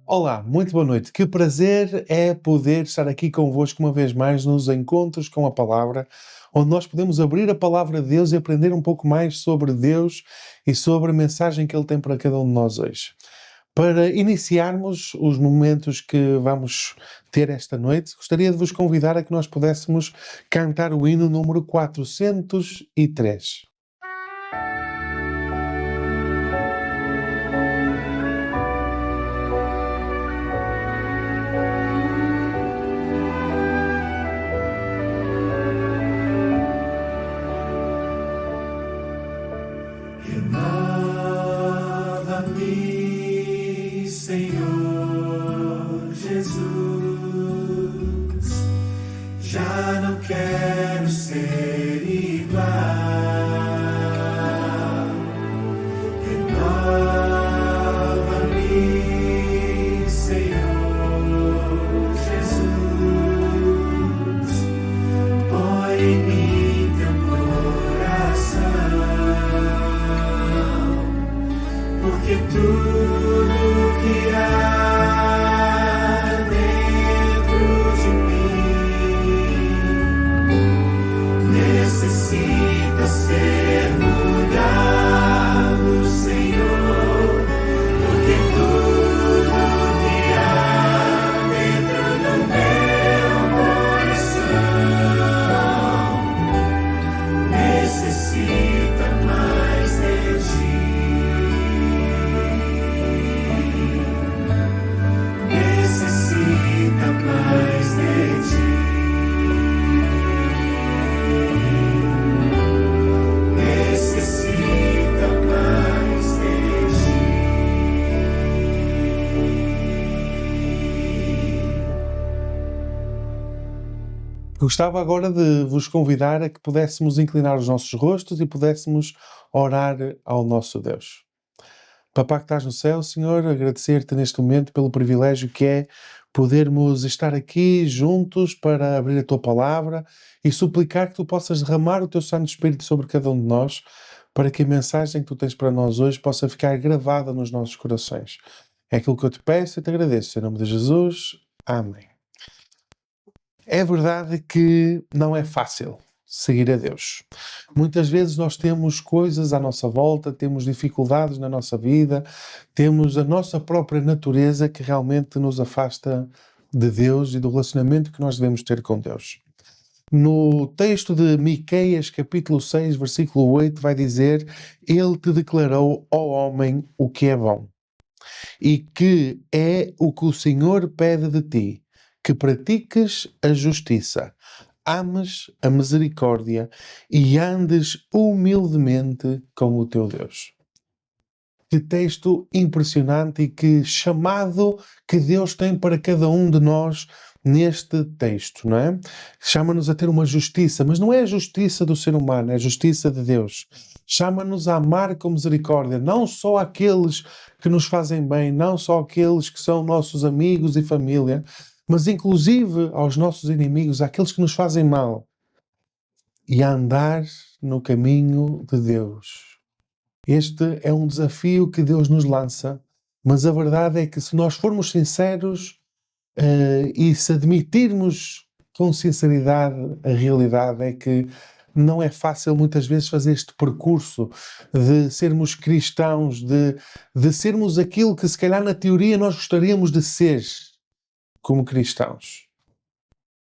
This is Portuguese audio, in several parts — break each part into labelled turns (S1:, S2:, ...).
S1: Olá, muito boa noite. Que prazer é poder estar aqui convosco uma vez mais nos encontros com a palavra, onde nós podemos abrir a palavra de Deus e aprender um pouco mais sobre Deus e sobre a mensagem que Ele tem para cada um de nós hoje. Para iniciarmos os momentos que vamos ter esta noite, gostaria de vos convidar a que nós pudéssemos cantar o hino número 403.
S2: Renova-me, Senhor Jesus, já não quero ser igual. Renova-me, Senhor Jesus, põe em mim teu coração, porque tudo que há dentro de mim necessita ser mudado, Senhor, porque tudo que há dentro do meu coração necessita mais de ti. Necessita mais de ti. Necessita mais de ti.
S1: Gostava agora de vos convidar a que pudéssemos inclinar os nossos rostos e pudéssemos orar ao nosso Deus. Papá que estás no céu, Senhor, agradecer-te neste momento pelo privilégio que é podermos estar aqui juntos para abrir a Tua Palavra e suplicar que Tu possas derramar o Teu Santo Espírito sobre cada um de nós, para que a mensagem que Tu tens para nós hoje possa ficar gravada nos nossos corações. É aquilo que eu te peço e te agradeço. Em nome de Jesus. Amém. É verdade que não é fácil seguir a Deus. Muitas vezes nós temos coisas à nossa volta, temos dificuldades na nossa vida, temos a nossa própria natureza que realmente nos afasta de Deus e do relacionamento que nós devemos ter com Deus. No texto de Miqueias, capítulo 6, versículo 8, vai dizer: Ele te declarou, ó homem, o que é bom, e que é o que o Senhor pede de ti, que pratiques a justiça, ames a misericórdia e andes humildemente com o teu Deus. Que texto impressionante e que chamado que Deus tem para cada um de nós neste texto, não é? Chama-nos a ter uma justiça, mas não é a justiça do ser humano, é a justiça de Deus. Chama-nos a amar com misericórdia, não só aqueles que nos fazem bem, não só aqueles que são nossos amigos e família, mas inclusive aos nossos inimigos, àqueles que nos fazem mal, e a andar no caminho de Deus. Este é um desafio que Deus nos lança, mas a verdade é que se nós formos sinceros e se admitirmos com sinceridade a realidade é que não é fácil muitas vezes fazer este percurso de sermos cristãos, de sermos aquilo que se calhar na teoria nós gostaríamos de ser como cristãos.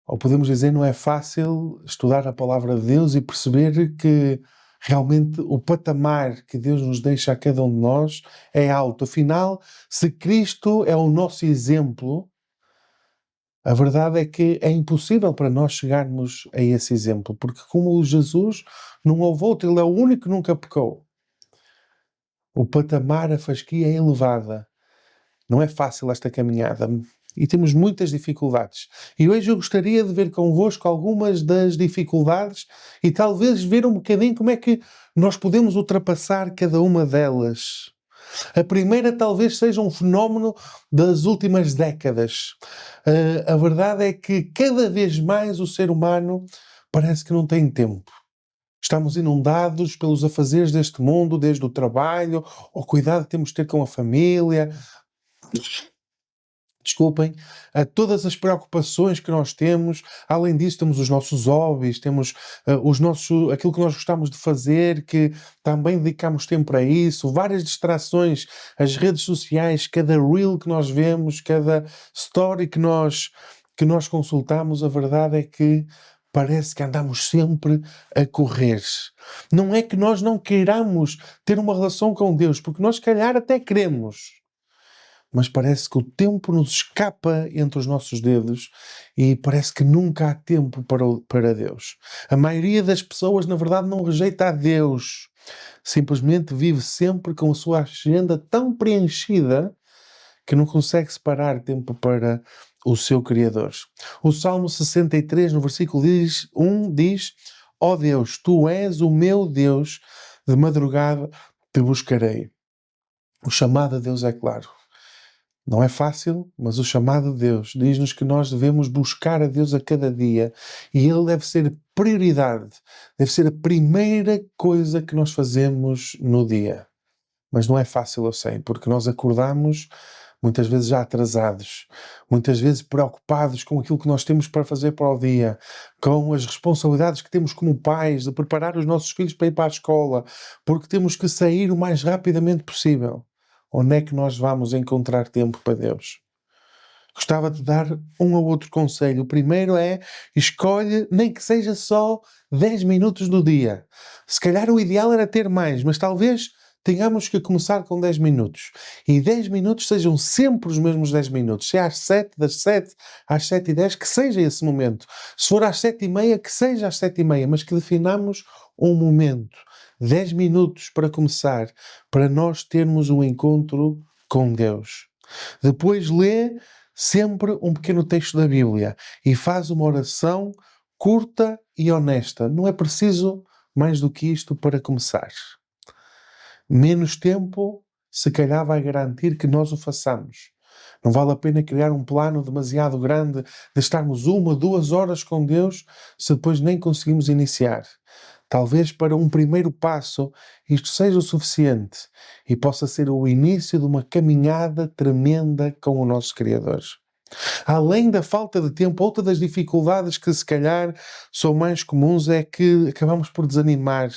S1: Ou podemos dizer, não é fácil estudar a palavra de Deus e perceber que realmente o patamar que Deus nos deixa a cada um de nós é alto. Afinal, se Cristo é o nosso exemplo, a verdade é que é impossível para nós chegarmos a esse exemplo, porque como Jesus, não houve outro, Ele é o único que nunca pecou. O patamar, a fasquia é elevada. Não é fácil esta caminhada e temos muitas dificuldades. E hoje eu gostaria de ver convosco algumas das dificuldades e talvez ver um bocadinho como é que nós podemos ultrapassar cada uma delas. A primeira talvez seja um fenómeno das últimas décadas. A verdade é que cada vez mais o ser humano parece que não tem tempo. Estamos inundados pelos afazeres deste mundo, desde o trabalho, ao cuidado que temos de ter com a família, desculpem, a todas as preocupações que nós temos. Além disso, temos os nossos hobbies, temos aquilo que nós gostamos de fazer, que também dedicamos tempo a isso, várias distrações, as redes sociais, cada reel que nós vemos, cada story que nós consultamos, a verdade é que parece que andamos sempre a correr. Não é que nós não queiramos ter uma relação com Deus, porque nós, se calhar, até queremos, mas parece que o tempo nos escapa entre os nossos dedos e parece que nunca há tempo para Deus. A maioria das pessoas, na verdade, não rejeita a Deus. Simplesmente vive sempre com a sua agenda tão preenchida que não consegue separar tempo para o seu Criador. O Salmo 63, no versículo 1, diz: Ó Deus, Tu és o meu Deus, de madrugada te buscarei. O chamado a Deus é claro. Não é fácil, mas o chamado de Deus diz-nos que nós devemos buscar a Deus a cada dia e Ele deve ser prioridade, deve ser a primeira coisa que nós fazemos no dia. Mas não é fácil, eu sei, porque nós acordamos muitas vezes já atrasados, muitas vezes preocupados com aquilo que nós temos para fazer para o dia, com as responsabilidades que temos como pais de preparar os nossos filhos para ir para a escola, porque temos que sair o mais rapidamente possível. Onde é que nós vamos encontrar tempo para Deus? Gostava de dar um ou outro conselho. O primeiro é: escolhe, nem que seja só 10 minutos do dia. Se calhar o ideal era ter mais, mas talvez tenhamos que começar com 10 minutos. E 10 minutos sejam sempre os mesmos 10 minutos. Se é às 7, das 7 às 7h10, que seja esse momento. Se for às 7h30, que seja às 7h30, mas que definamos um momento. 10 minutos para começar, para nós termos um encontro com Deus. Depois lê sempre um pequeno texto da Bíblia e faz uma oração curta e honesta. Não é preciso mais do que isto para começar. Menos tempo, se calhar, vai garantir que nós o façamos. Não vale a pena criar um plano demasiado grande de estarmos 1, 2 horas com Deus se depois nem conseguimos iniciar. Talvez para um primeiro passo isto seja o suficiente e possa ser o início de uma caminhada tremenda com o nosso Criador. Além da falta de tempo, outra das dificuldades que se calhar são mais comuns é que acabamos por desanimar,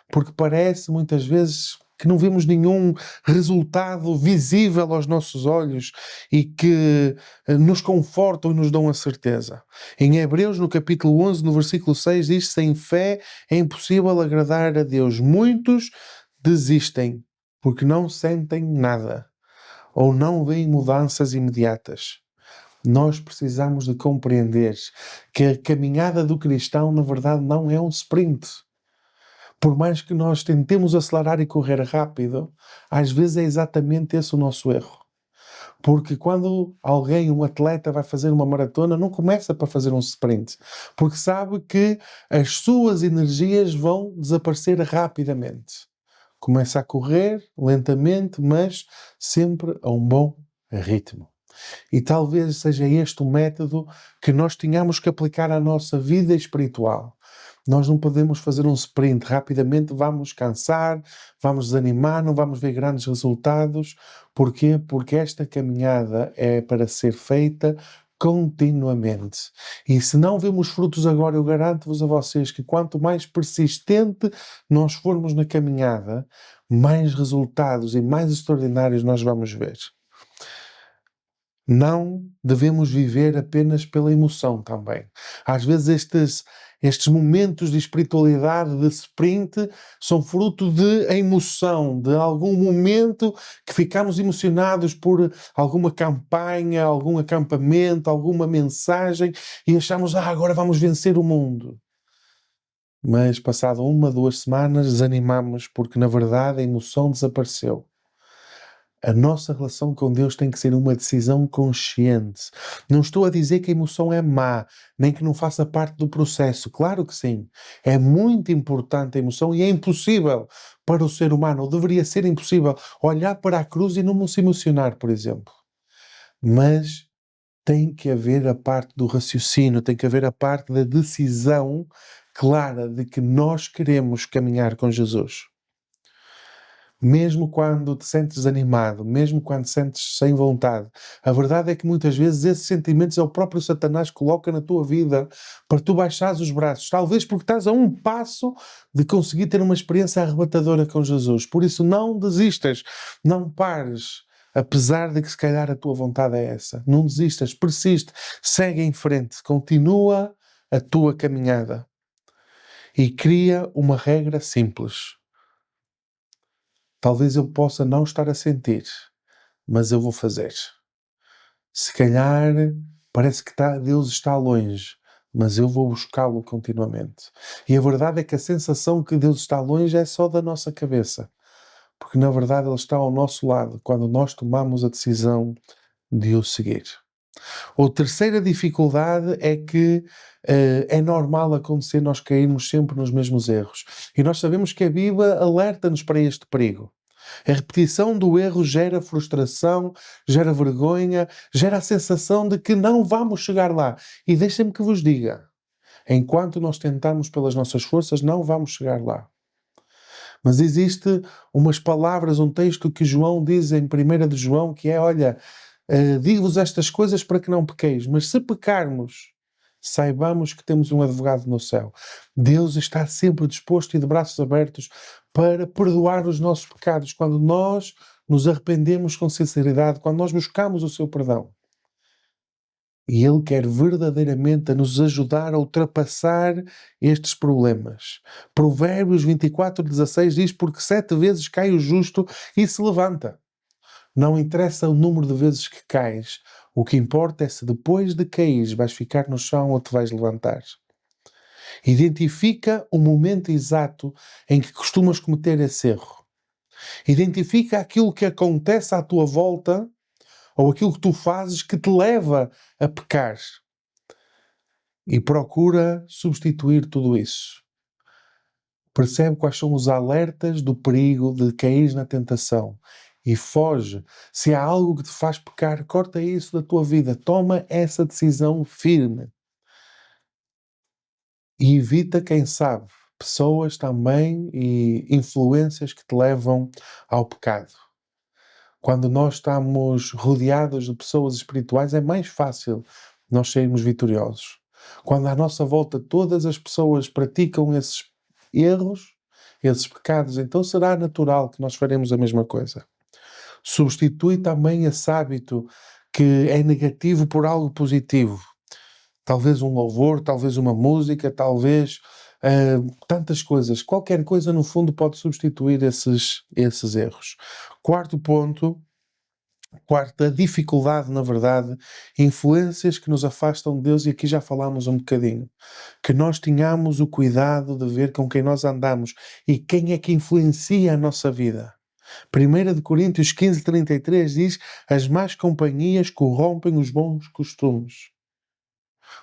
S1: porque parece muitas vezes que não vemos nenhum resultado visível aos nossos olhos e que nos confortam e nos dão a certeza. Em Hebreus, no capítulo 11, no versículo 6, diz: sem fé é impossível agradar a Deus. Muitos desistem porque não sentem nada ou não veem mudanças imediatas. Nós precisamos de compreender que a caminhada do cristão, na verdade, não é um sprint. Por mais que nós tentemos acelerar e correr rápido, às vezes é exatamente esse o nosso erro. Porque quando um atleta vai fazer uma maratona, não começa para fazer um sprint, porque sabe que as suas energias vão desaparecer rapidamente. Começa a correr lentamente, mas sempre a um bom ritmo. E talvez seja este o método que nós tenhamos que aplicar à nossa vida espiritual. Nós não podemos fazer um sprint rapidamente, vamos cansar, vamos desanimar, não vamos ver grandes resultados. Porquê? Porque esta caminhada é para ser feita continuamente. E se não vemos frutos agora, eu garanto-vos a vocês que quanto mais persistente nós formos na caminhada, mais resultados e mais extraordinários nós vamos ver. Não devemos viver apenas pela emoção também. Às vezes estes momentos de espiritualidade, de sprint, são fruto de emoção, de algum momento que ficamos emocionados por alguma campanha, algum acampamento, alguma mensagem e achamos, agora vamos vencer o mundo. Mas passado 1, 2 semanas desanimamos porque na verdade a emoção desapareceu. A nossa relação com Deus tem que ser uma decisão consciente. Não estou a dizer que a emoção é má, nem que não faça parte do processo. Claro que sim. É muito importante a emoção e é impossível para o ser humano, ou deveria ser impossível, olhar para a cruz e não se emocionar, por exemplo. Mas tem que haver a parte do raciocínio, tem que haver a parte da decisão clara de que nós queremos caminhar com Jesus. Mesmo quando te sentes desanimado, mesmo quando te sentes sem vontade, a verdade é que muitas vezes esses sentimentos é o próprio Satanás que coloca na tua vida para tu baixares os braços, talvez porque estás a um passo de conseguir ter uma experiência arrebatadora com Jesus. Por isso não desistas, não pares, apesar de que se calhar a tua vontade é essa. Não desistas, persiste, segue em frente, continua a tua caminhada e cria uma regra simples. Talvez eu possa não estar a sentir, mas eu vou fazer. Se calhar parece que Deus está longe, mas eu vou buscá-lo continuamente. E a verdade é que a sensação que Deus está longe é só da nossa cabeça, porque na verdade Ele está ao nosso lado quando nós tomamos a decisão de o seguir. A terceira dificuldade é que é normal acontecer nós cairmos sempre nos mesmos erros. E nós sabemos que a Bíblia alerta-nos para este perigo. A repetição do erro gera frustração, gera vergonha, gera a sensação de que não vamos chegar lá. E deixem-me que vos diga, enquanto nós tentamos pelas nossas forças, não vamos chegar lá. Mas existe umas palavras, um texto que João diz em 1 de João, que é, olha, digo-vos estas coisas para que não pequeis, mas se pecarmos, saibamos que temos um advogado no céu. Deus está sempre disposto e de braços abertos para perdoar os nossos pecados quando nós nos arrependemos com sinceridade, quando nós buscamos o seu perdão. E Ele quer verdadeiramente nos ajudar a ultrapassar estes problemas. Provérbios 24:16 diz: porque 7 vezes cai o justo e se levanta. Não interessa o número de vezes que cais, o que importa é se depois de cair vais ficar no chão ou te vais levantar. Identifica o momento exato em que costumas cometer esse erro. Identifica aquilo que acontece à tua volta ou aquilo que tu fazes que te leva a pecar. E procura substituir tudo isso. Percebe quais são os alertas do perigo de cair na tentação e foge. Se há algo que te faz pecar, corta isso da tua vida. Toma essa decisão firme. E evita, quem sabe, pessoas também e influências que te levam ao pecado. Quando nós estamos rodeados de pessoas espirituais, é mais fácil nós sermos vitoriosos. Quando à nossa volta todas as pessoas praticam esses erros, esses pecados, então será natural que nós faremos a mesma coisa. Substitui também esse hábito que é negativo por algo positivo. Talvez um louvor, talvez uma música, talvez tantas coisas. Qualquer coisa, no fundo, pode substituir esses erros. Quarto ponto, quarta dificuldade, na verdade, influências que nos afastam de Deus, e aqui já falámos um bocadinho. Que nós tenhamos o cuidado de ver com quem nós andamos e quem é que influencia a nossa vida. 1 de Coríntios 15:33 diz: as más companhias corrompem os bons costumes.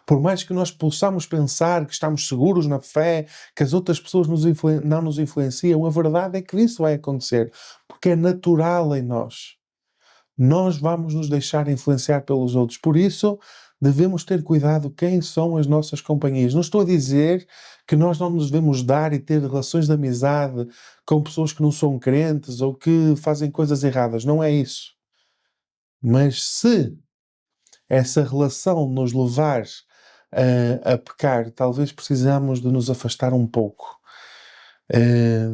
S1: Por mais que nós possamos pensar que estamos seguros na fé, que as outras pessoas não nos influenciam, a verdade é que isso vai acontecer, porque é natural em nós. Nós vamos nos deixar influenciar pelos outros. Por isso, devemos ter cuidado quem são as nossas companhias. Não estou a dizer que nós não nos devemos dar e ter relações de amizade com pessoas que não são crentes ou que fazem coisas erradas. Não é isso. Mas se essa relação nos levar a pecar, talvez precisamos de nos afastar um pouco.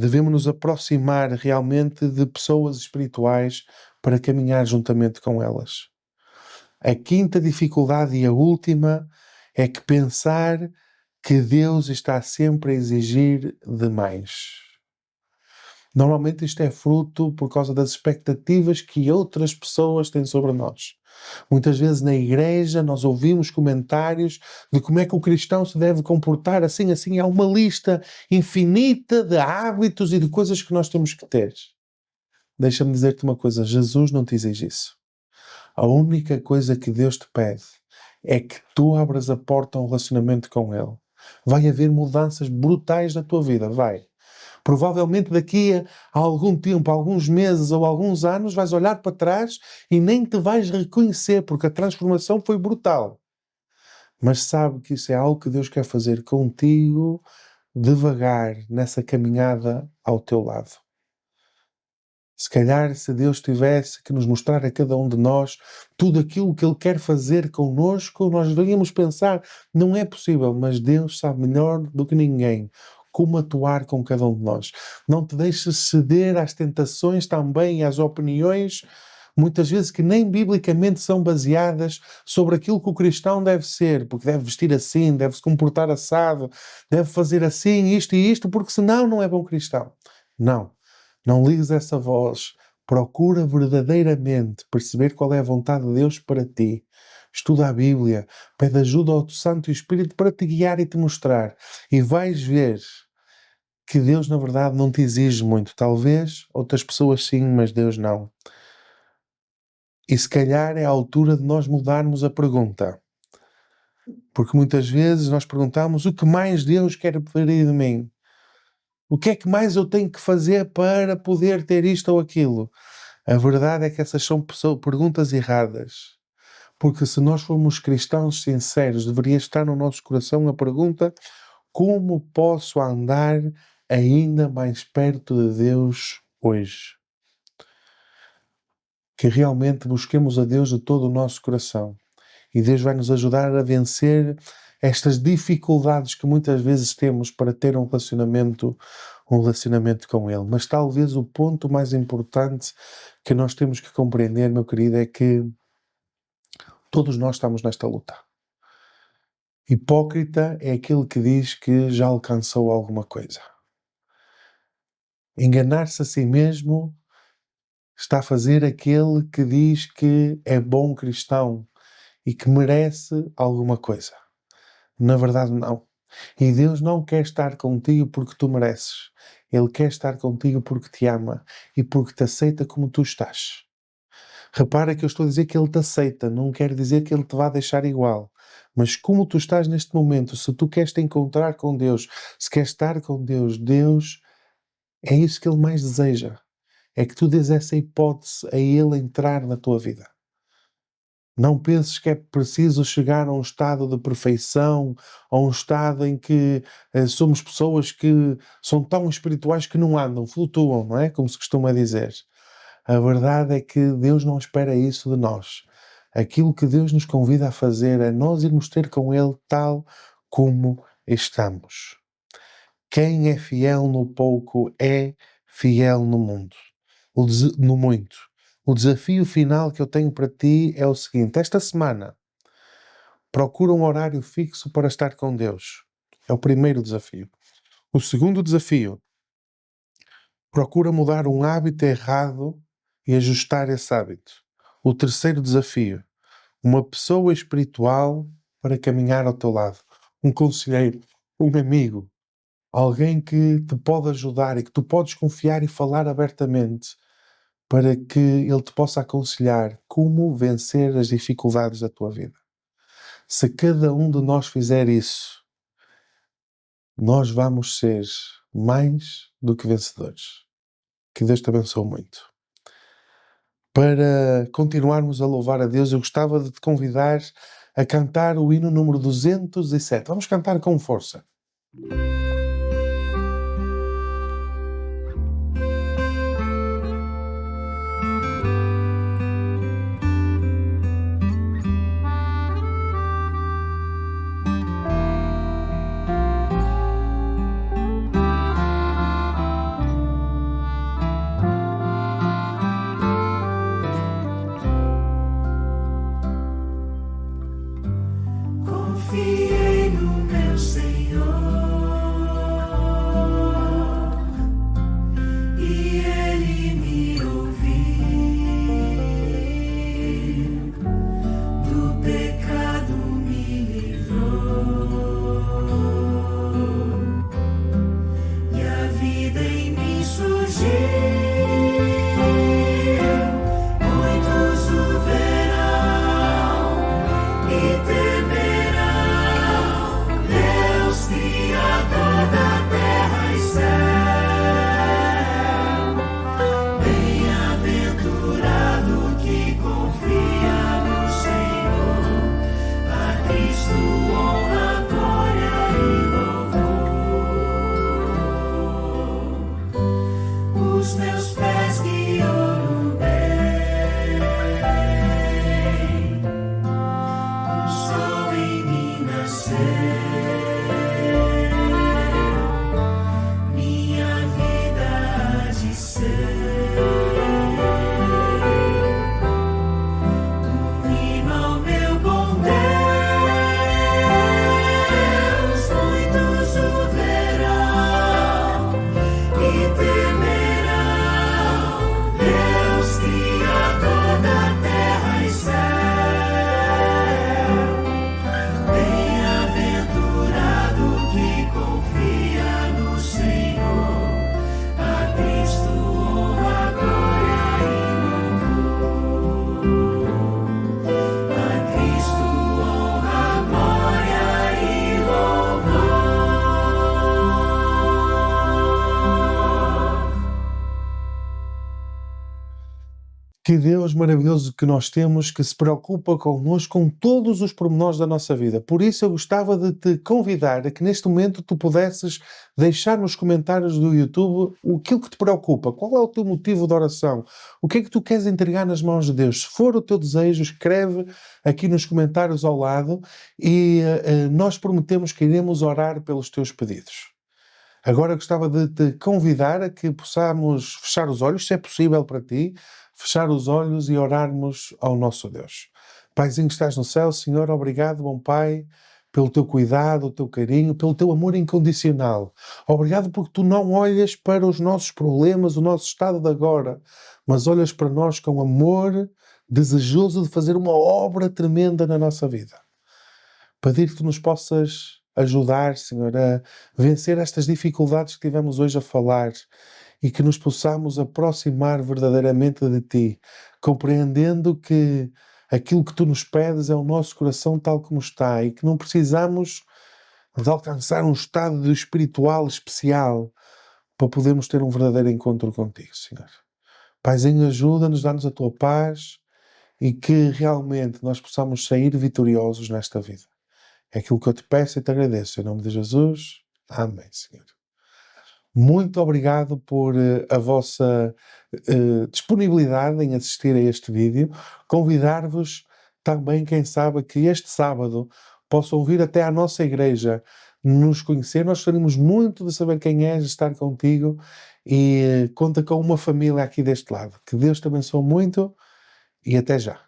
S1: Devemos nos aproximar realmente de pessoas espirituais para caminhar juntamente com elas. A quinta dificuldade e a última é que pensar que Deus está sempre a exigir demais. Normalmente isto é fruto por causa das expectativas que outras pessoas têm sobre nós. Muitas vezes na igreja nós ouvimos comentários de como é que o cristão se deve comportar assim. Há uma lista infinita de hábitos e de coisas que nós temos que ter. Deixa-me dizer-te uma coisa, Jesus não te exige isso. A única coisa que Deus te pede é que tu abras a porta a um relacionamento com Ele. Vai haver mudanças brutais na tua vida, vai. Provavelmente daqui a algum tempo, alguns meses ou alguns anos, vais olhar para trás e nem te vais reconhecer, porque a transformação foi brutal. Mas sabe que isso é algo que Deus quer fazer contigo, devagar, nessa caminhada ao teu lado. Se calhar, se Deus tivesse que nos mostrar a cada um de nós tudo aquilo que Ele quer fazer connosco, nós deveríamos pensar, não é possível, mas Deus sabe melhor do que ninguém como atuar com cada um de nós. Não te deixes ceder às tentações também e às opiniões, muitas vezes que nem biblicamente são baseadas sobre aquilo que o cristão deve ser, porque deve vestir assim, deve se comportar assado, deve fazer assim, isto e isto, porque senão não é bom cristão. Não ligues essa voz. Procura verdadeiramente perceber qual é a vontade de Deus para ti. Estuda a Bíblia, pede ajuda ao Santo Espírito para te guiar e te mostrar. E vais ver que Deus, na verdade, não te exige muito. Talvez outras pessoas sim, mas Deus não. E se calhar é a altura de nós mudarmos a pergunta. Porque muitas vezes nós perguntamos o que mais Deus quer pedir de mim? O que é que mais eu tenho que fazer para poder ter isto ou aquilo? A verdade é que essas são perguntas erradas. Porque se nós formos cristãos sinceros, deveria estar no nosso coração a pergunta: como posso andar ainda mais perto de Deus hoje? Que realmente busquemos a Deus de todo o nosso coração. E Deus vai nos ajudar a vencer estas dificuldades que muitas vezes temos para ter um relacionamento com Ele. Mas talvez o ponto mais importante que nós temos que compreender, meu querido, é que todos nós estamos nesta luta. Hipócrita é aquele que diz que já alcançou alguma coisa. Enganar-se a si mesmo está a fazer aquele que diz que é bom cristão e que merece alguma coisa. Na verdade, não. E Deus não quer estar contigo porque tu mereces. Ele quer estar contigo porque te ama e porque te aceita como tu estás. Repara que eu estou a dizer que Ele te aceita, não quer dizer que Ele te vá deixar igual. Mas como tu estás neste momento, se tu queres te encontrar com Deus, se queres estar com Deus, Deus é isso que Ele mais deseja. É que tu dês essa hipótese a Ele entrar na tua vida. Não penses que é preciso chegar a um estado de perfeição, a um estado em que somos pessoas que são tão espirituais que não andam, flutuam, não é? Como se costuma dizer. A verdade é que Deus não espera isso de nós. Aquilo que Deus nos convida a fazer é nós irmos ter com Ele tal como estamos. Quem é fiel no pouco é fiel no mundo, no muito. O desafio final que eu tenho para ti é o seguinte: esta semana, procura um horário fixo para estar com Deus. É o primeiro desafio. O segundo desafio, procura mudar um hábito errado e ajustar esse hábito. O terceiro desafio, uma pessoa espiritual para caminhar ao teu lado. Um conselheiro, um amigo, alguém que te pode ajudar e que tu podes confiar e falar abertamente, para que Ele te possa aconselhar como vencer as dificuldades da tua vida. Se cada um de nós fizer isso, nós vamos ser mais do que vencedores. Que Deus te abençoe muito. Para continuarmos a louvar a Deus, eu gostava de te convidar a cantar o hino número 207. Vamos cantar com força.
S2: Confiei no meu Senhor,
S1: Que Deus maravilhoso que nós temos, que se preocupa connosco com todos os pormenores da nossa vida. Por isso eu gostava de te convidar a que neste momento tu pudesses deixar nos comentários do YouTube aquilo que te preocupa. Qual é o teu motivo de oração? O que é que tu queres entregar nas mãos de Deus? Se for o teu desejo, escreve aqui nos comentários ao lado e nós prometemos que iremos orar pelos teus pedidos. Agora gostava de te convidar a que possamos fechar os olhos, se é possível para ti, fechar os olhos e orarmos ao nosso Deus. Paizinho que estás no céu, Senhor, obrigado, bom Pai, pelo teu cuidado, o teu carinho, pelo teu amor incondicional. Obrigado porque tu não olhas para os nossos problemas, o nosso estado de agora, mas olhas para nós com amor, desejoso de fazer uma obra tremenda na nossa vida. Pedir que tu nos possas ajudar, Senhor, a vencer estas dificuldades que tivemos hoje a falar e que nos possamos aproximar verdadeiramente de Ti, compreendendo que aquilo que Tu nos pedes é o nosso coração tal como está e que não precisamos de alcançar um estado espiritual especial para podermos ter um verdadeiro encontro contigo, Senhor. Paizinho, ajuda-nos, dá-nos a Tua paz e que realmente nós possamos sair vitoriosos nesta vida. É aquilo que eu te peço e te agradeço. Em nome de Jesus. Amém, Senhor. Muito obrigado por a vossa disponibilidade em assistir a este vídeo. Convidar-vos também, quem sabe, que este sábado possam vir até à nossa igreja nos conhecer. Nós gostaríamos muito de saber quem és, de estar contigo e conta com uma família aqui deste lado. Que Deus te abençoe muito e até já.